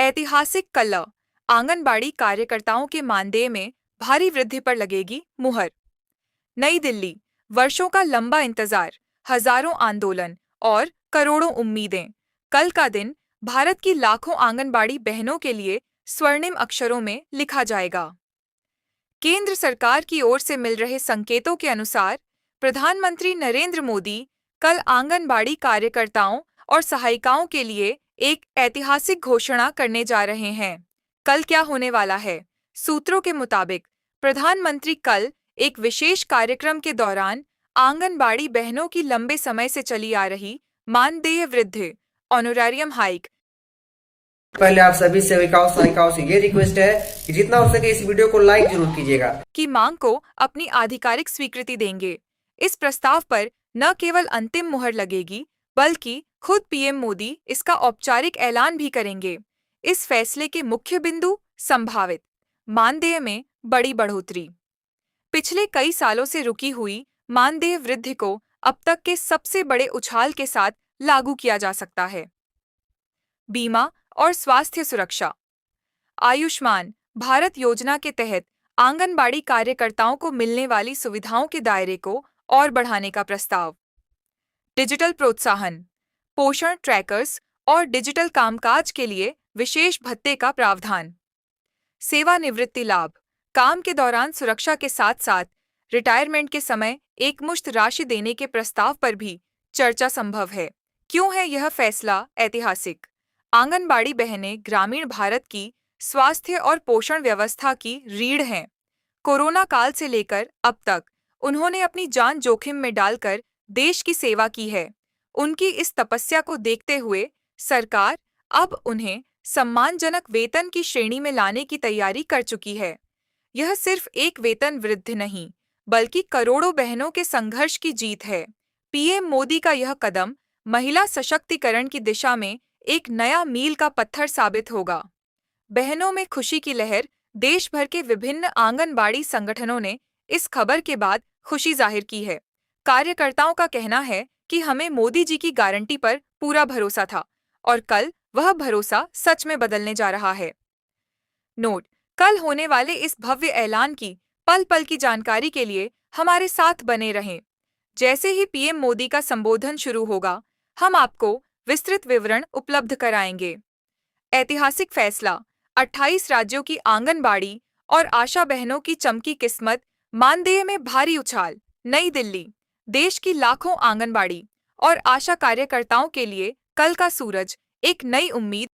ऐतिहासिक कल आंगनबाड़ी कार्यकर्ताओं के मानदेय में भारी वृद्धि पर लगेगी मुहर। नई दिल्ली, वर्षों का लंबा इंतजार, हजारों आंदोलन और करोड़ों उम्मीदें। कल का दिन भारत की लाखों आंगनबाड़ी बहनों के लिए स्वर्णिम अक्षरों में लिखा जाएगा। केंद्र सरकार की ओर से मिल रहे संकेतों के अनुसार प्रधानमंत्री नरेंद्र मोदी कल आंगनबाड़ी कार्यकर्ताओं और सहायिकाओं के लिए एक ऐतिहासिक घोषणा करने जा रहे हैं। कल क्या होने वाला है? सूत्रों के मुताबिक प्रधानमंत्री कल एक विशेष कार्यक्रम के दौरान आंगनबाड़ी बहनों की लंबे समय से चली आ रही मानदेय वृद्धि ऑनोरेरियम हाइक पहले आप सभी सेविकाओं सहायिकाओं से ये रिक्वेस्ट है कि जितना हो सके इस वीडियो को लाइक जरूर कीजिएगा की मांग को अपनी आधिकारिक स्वीकृति देंगे। इस प्रस्ताव पर न केवल अंतिम मुहर लगेगी बल्कि खुद पीएम मोदी इसका औपचारिक ऐलान भी करेंगे। इस फैसले के मुख्य बिंदु संभावित मानदेय में बड़ी बढ़ोतरी। पिछले कई सालों से रुकी हुई मानदेय वृद्धि को अब तक के सबसे बड़े उछाल के साथ लागू किया जा सकता है। बीमा और स्वास्थ्य सुरक्षा। आयुष्मान भारत योजना के तहत आंगनबाड़ी कार्यकर्ताओं को मिलने वाली सुविधाओं के दायरे को और बढ़ाने का प्रस्ताव। डिजिटल प्रोत्साहन, पोषण ट्रैकर्स और डिजिटल कामकाज के लिए विशेष भत्ते का प्रावधान। सेवानिवृत्ति लाभ, काम के दौरान सुरक्षा के साथ साथ रिटायरमेंट के समय एकमुश्त राशि देने के प्रस्ताव पर भी चर्चा संभव है। क्यों है यह फैसला ऐतिहासिक? आंगनबाड़ी बहनें ग्रामीण भारत की स्वास्थ्य और पोषण व्यवस्था की रीढ़ हैं। कोरोना काल से लेकर अब तक उन्होंने अपनी जान जोखिम में डालकर देश की सेवा की है। उनकी इस तपस्या को देखते हुए सरकार अब उन्हें सम्मानजनक वेतन की श्रेणी में लाने की तैयारी कर चुकी है। यह सिर्फ एक वेतन वृद्धि नहीं, बल्कि करोड़ों बहनों के संघर्ष की जीत है। पीएम मोदी का यह कदम महिला सशक्तिकरण की दिशा में एक नया मील का पत्थर साबित होगा। बहनों में खुशी की लहर। देश भर के विभिन्न आंगनबाड़ी संगठनों ने इस खबर के बाद खुशी जाहिर की है। कार्यकर्ताओं का कहना है कि हमें मोदी जी की गारंटी पर पूरा भरोसा था और कल वह भरोसा सच में बदलने जा रहा है। नोट: कल होने वाले इस भव्य ऐलान की पल पल की जानकारी के लिए हमारे साथ बने रहें। जैसे ही पीएम मोदी का संबोधन शुरू होगा, हम आपको विस्तृत विवरण उपलब्ध कराएंगे। ऐतिहासिक फैसला, 28 राज्यों की आंगनबाड़ी और आशा बहनों की चमकी किस्मत, मानदेय में भारी उछाल। नई दिल्ली, देश की लाखों आंगनबाड़ी और आशा कार्यकर्ताओं के लिए कल का सूरज एक नई उम्मीद।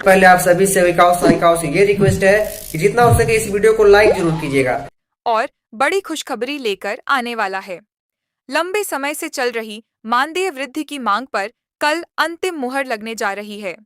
पहले आप सभी सेविकाओं सहायिकाओं से ये रिक्वेस्ट है कि जितना हो सके इस वीडियो को लाइक जरूर कीजिएगा और बड़ी खुशखबरी लेकर आने वाला है। लंबे समय से चल रही मानदेय वृद्धि की मांग पर कल अंतिम मुहर लगने जा रही है।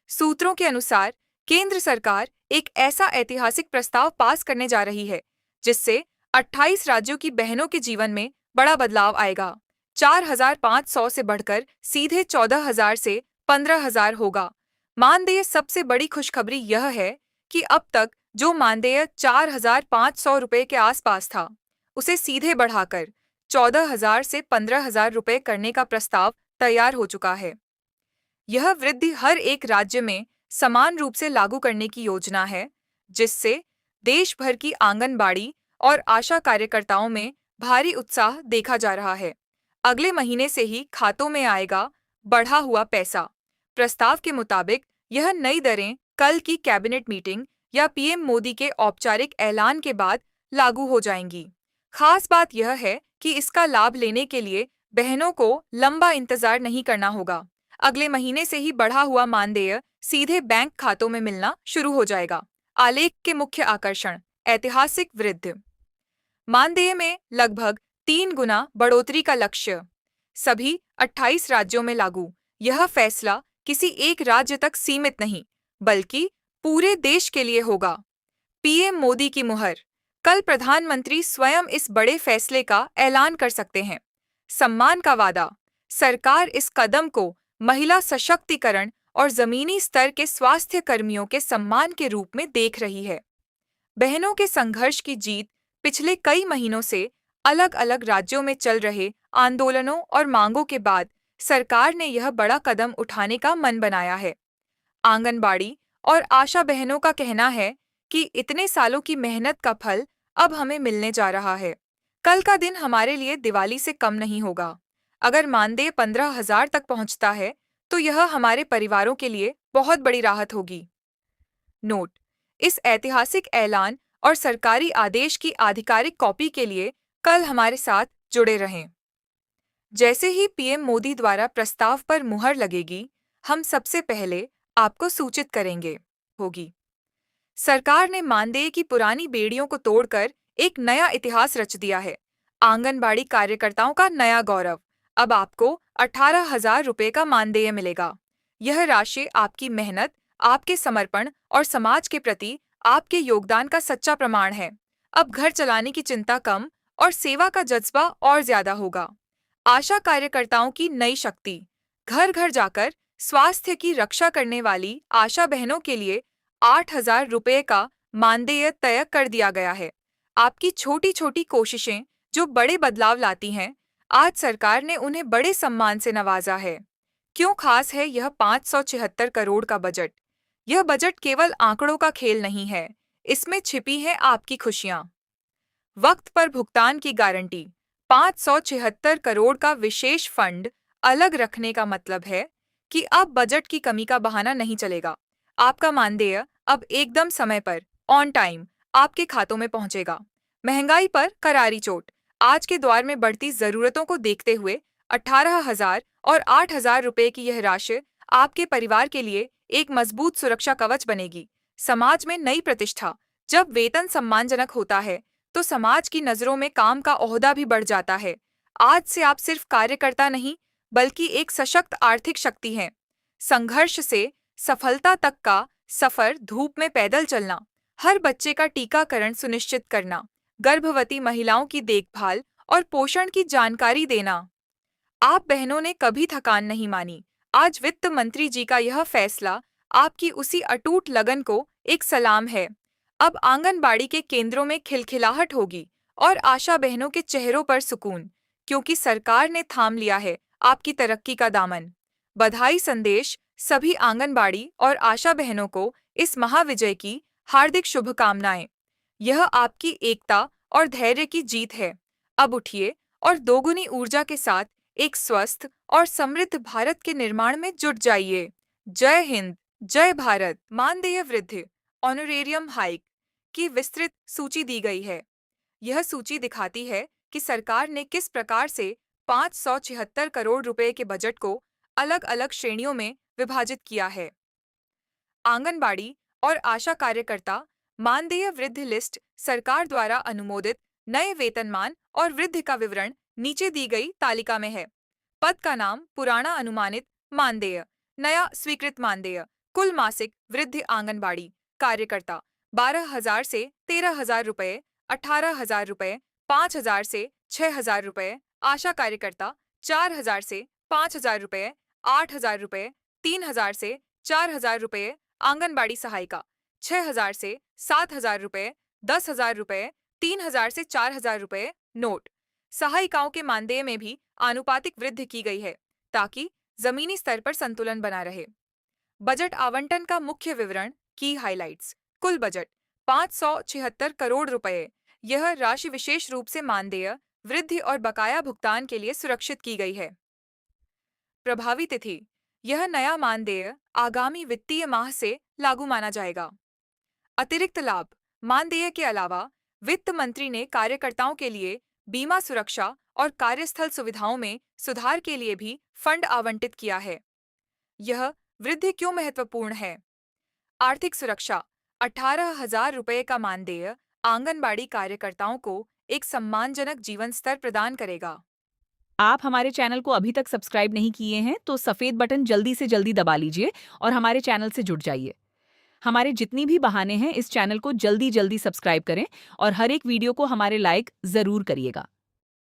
सूत्रों के अनुसार केंद्र सरकार एक ऐसा ऐतिहासिक प्रस्ताव पास करने जा रही है जिससे 28 राज्यों की बहनों के जीवन में बड़ा बदलाव आएगा। 4,500 से बढ़कर सीधे 14,000 से 15,000 होगा। मानदेय सबसे बड़ी खुशखबरी यह है कि अब तक जो मानदेय 4,500 रुपये के आसपास था, उसे सीधे बढ़ाकर 14,000 से 15,000 रुपये करने का प्रस्ताव तैयार हो चुका है। यह वृद्धि हर एक राज्य में समान रूप से लागू करने की योजना है, जिससे देश भर की आंगनबाड़ी और आशा कार्यकर्ताओं में भारी उत्साह देखा जा रहा है। अगले महीने से ही खातों में आएगा बढ़ा हुआ पैसा। प्रस्ताव के मुताबिक यह नई दरें कल की कैबिनेट मीटिंग या पीएम मोदी के औपचारिक ऐलान के बाद लागू हो जाएंगी। खास बात यह है कि इसका लाभ लेने के लिए बहनों को लंबा इंतजार नहीं करना होगा। अगले महीने से ही बढ़ा हुआ मानदेय सीधे बैंक खातों में मिलना शुरू हो जाएगा। आलेख के मुख्य आकर्षण: ऐतिहासिक वृद्धि, मानदेय में लगभग 3 गुना बढ़ोतरी का लक्ष्य, सभी 28 राज्यों में लागू। यह फैसला किसी एक राज्य तक सीमित नहीं, बल्कि पूरे देश के लिए होगा। पीएम मोदी की मुहर, कल प्रधानमंत्री स्वयं इस बड़े फैसले का ऐलान कर सकते हैं। सम्मान का वादा, सरकार इस कदम को महिला सशक्तिकरण और जमीनी स्तर के स्वास्थ्य कर्मियों के सम्मान के रूप में देख रही है। बहनों के संघर्ष की जीत, पिछले कई महीनों से अलग अलग राज्यों में चल रहे आंदोलनों और मांगों के बाद सरकार ने यह बड़ा कदम उठाने का मन बनाया है। आंगनबाड़ी और आशा बहनों का कहना है कि इतने सालों की मेहनत का फल अब हमें मिलने जा रहा है। कल का दिन हमारे लिए दिवाली से कम नहीं होगा। अगर मानदेय 15,000 तक पहुंचता है तो यह हमारे परिवारों के लिए बहुत बड़ी राहत होगी। नोट: इस ऐतिहासिक ऐलान और सरकारी आदेश की आधिकारिक कॉपी के लिए कल हमारे साथ जुड़े रहें। जैसे ही पीएम मोदी द्वारा प्रस्ताव पर मुहर लगेगी, हम सबसे पहले आपको सूचित करेंगे होगी। सरकार ने मानदेय की पुरानी बेड़ियों को तोड़कर एक नया इतिहास रच दिया है। आंगनबाड़ी कार्यकर्ताओं का नया गौरव। अब आपको 18,000 रुपये का मानदेय मिलेगा। यह राशि आपकी मेहनत, आपके समर्पण और समाज के प्रति आपके योगदान का सच्चा प्रमाण है। अब घर चलाने की चिंता कम और सेवा का जज्बा और ज्यादा होगा। आशा कार्यकर्ताओं की नई शक्ति। घर घर जाकर स्वास्थ्य की रक्षा करने वाली आशा बहनों के लिए 8,000 रुपये का मानदेय तय कर दिया गया है। आपकी छोटी छोटी कोशिशें जो बड़े बदलाव लाती हैं, आज सरकार ने उन्हें बड़े सम्मान से नवाजा है। क्यों खास है यह 576 करोड़ का बजट? यह बजट केवल आंकड़ों का खेल नहीं है, इसमें छिपी हैं आपकी खुशियां। वक्त पर भुगतान की गारंटी। 576 करोड़ का विशेष फंड अलग रखने का मतलब है कि अब बजट की कमी का बहाना नहीं चलेगा। आपका मानदेय अब एकदम समय पर, ऑन टाइम, आपके खातों में पहुंचेगा। महंगाई पर करारी चोट। आज के दौर में बढ़ती जरूरतों को देखते हुए 18,000 और 8,000 रुपए की यह राशि आपके परिवार के लिए एक मजबूत सुरक्षा कवच बनेगी। समाज में नई प्रतिष्ठा। जब वेतन सम्मानजनक होता है तो समाज की नजरों में काम का ओहदा भी बढ़ जाता है। आज से आप सिर्फ कार्यकर्ता नहीं, बल्कि एक सशक्त आर्थिक शक्ति हैं। संघर्ष से सफलता तक का सफर, धूप में पैदल चलना, हर बच्चे का टीकाकरण सुनिश्चित करना, गर्भवती महिलाओं की देखभाल और पोषण की जानकारी देना। आप बहनों ने कभी थकान नहीं मानी। आज वित्त मंत्री जी का यह फैसला आपकी उसी अटूट लगन को एक सलाम है। अब आंगनबाड़ी के केंद्रों में खिलखिलाहट होगी और आशा बहनों के चेहरों पर सुकून, क्योंकि सरकार ने थाम लिया है आपकी तरक्की का दामन। बधाई संदेश। सभी आंगनबाड़ी और आशा बहनों को इस महाविजय की हार्दिक शुभकामनाएं। यह आपकी एकता और धैर्य की जीत है। अब उठिए और दोगुनी ऊर्जा के साथ एक स्वस्थ और समृद्ध भारत के निर्माण में जुट जाइए। जय हिंद, जय भारत। मानदेय वृद्धि, ऑनरेरियम हाइक की विस्तृत सूची दी गई है। यह सूची दिखाती है कि सरकार ने किस प्रकार से 576 करोड़ रुपए के बजट को अलग अलग श्रेणियों में विभाजित किया है। आंगनबाड़ी और आशा कार्यकर्ता मानदेय वृद्धि लिस्ट। सरकार द्वारा अनुमोदित नए वेतनमान और वृद्धि का विवरण नीचे दी गई तालिका में है। पद का नाम, पुराना अनुमानित मानदेय, नया स्वीकृत मानदेय। कुल मासिक वृद्धि आंगनबाड़ी कार्यकर्ता 12,000 से 13,000 रुपये, 18,000 रुपये, 5,000 से 6,000 रुपये। आशा कार्यकर्ता 4,000 से 5,000 रुपये, 8,000 रुपये, 3,000 से 4,000 रुपये। आंगनबाड़ी सहायिका 6,000 से 7,000 रुपये, 10,000 रुपये, 3,000 से 4,000 रुपये। नोट: सहायिकाओं के मानदेय में भी आनुपातिक वृद्धि की गई है ताकि जमीनी स्तर पर संतुलन बना रहे। बजट आवंटन का मुख्य विवरण, की हाइलाइट्स। कुल बजट 576 करोड़ रुपए। यह राशि विशेष रूप से मानदेय वृद्धि और बकाया भुगतान के लिए सुरक्षित की गई है। प्रभावी तिथि: यह नया मानदेय आगामी वित्तीय माह से लागू माना जाएगा। अतिरिक्त लाभ: मानदेय के अलावा वित्त मंत्री ने कार्यकर्ताओं के लिए बीमा सुरक्षा और कार्यस्थल सुविधाओं में सुधार के लिए भी फंड आवंटित किया है। यह वृद्धि क्यों महत्वपूर्ण है? आर्थिक सुरक्षा: 18,000 रुपये का मानदेय आंगनबाड़ी कार्यकर्ताओं को एक सम्मानजनक जीवन स्तर प्रदान करेगा। आप हमारे चैनल को अभी तक सब्सक्राइब नहीं किए हैं तो सफेद बटन जल्दी से जल्दी दबा लीजिए और हमारे चैनल से जुड़ जाइए। हमारे जितनी भी बहाने हैं, इस चैनल को जल्दी जल्दी सब्सक्राइब करें और हर एक वीडियो को हमारे लाइक जरूर करिएगा।